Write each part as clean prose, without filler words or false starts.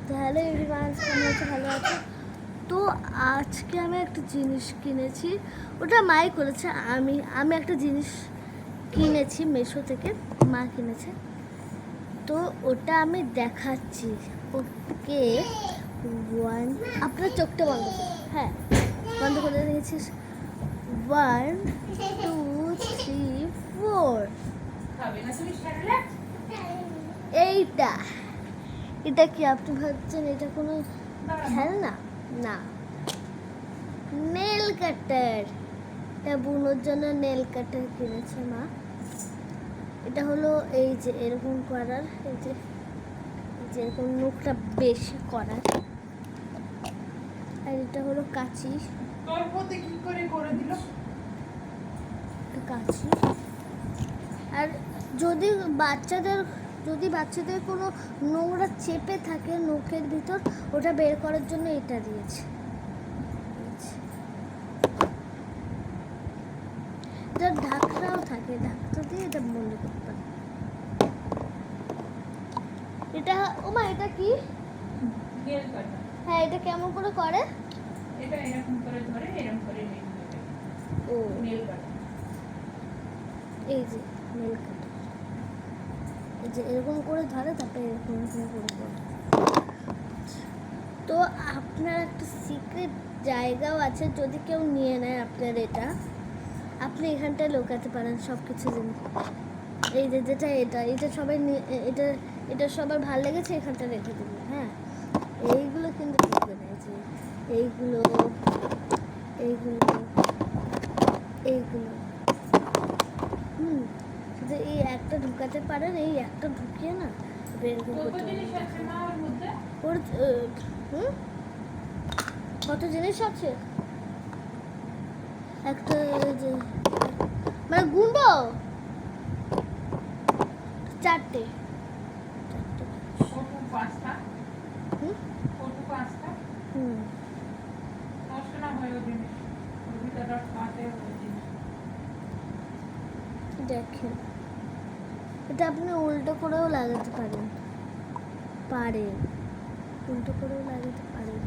তো hello everyone, কেমন আছো? ভালো আছো? তো আজকে আমি একটা জিনিস কিনেছি, ওটা মাই করেছে। আমি একটা জিনিস কিনেছি মেশো থেকে, মা কিনেছে। তো ওটা আমি দেখাচ্ছি। ওকে, ওয়ান, আপনার চোখটা বন্ধ করুন। হ্যাঁ, বন্ধ করে রেখেছিস। 1 2 3 4। এইটা এটা কি আপনি ভাবছেন এটা কোনো খেলনা? না, নেল কাটার। এটা বুনোর জন্য নেল কাটার কিনেছে মা। এটা হলো এই যে এরকম করার, এই যে এরকম নখটা বেশি করার। আর এটা হলো কাঁচি। কাঁচি। আর যদি বাচ্চাদের কোনো নোংরা চেপে থাকে নখের ভিতর, ওটা বের করার জন্য এটা দিয়েছে। এটার ঢাকনাও থাকে, ঢাকনা দিয়ে এটা বন্ধ করতে পারে। এটা ওমা, এটা কি? হ্যাঁ, এটা কেমন করে করে? এটা এরকম করে ধরে এরকম করে নেল কাটার। ও, নেল কাটার। এই যে নেল কাটার, এই যে এরকম করে ধরে, তারপরে এরকম করে করে। তো আপনার একটা সিক্রেট জায়গাও আছে, যদি কেউ নিয়ে নেয় আপনার এটা, আপনি এখানটায় লুকাতে পারেন সব কিছু জিনিস। এই যে যেটা এটা সবাই এটা সবার ভালো লেগেছে, এখানটা রেখে দেবেন। হ্যাঁ, এইগুলো কিন্তু ঢুকবে না। এই যে এইগুলো এইগুলো এইগুলো শুধু এই একটা ঢুকাতে পারেন, এই একটা ঢুকিয়ে না বের করতে ওর কত জিনিস আছে। একটা এই যে মানে গুনবো, চারটে। দেখেন, এটা আপনি উল্টো করেও লাগাতে পারেন, উল্টো করেও লাগাতে পারেন।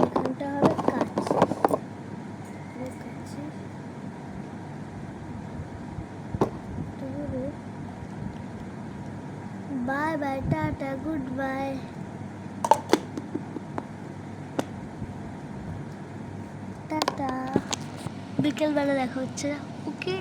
এখানটা হবে কাঁচি। Bye bye, tata, good bye, tata. বিকেলবেলা দেখা হচ্ছে। ওকে।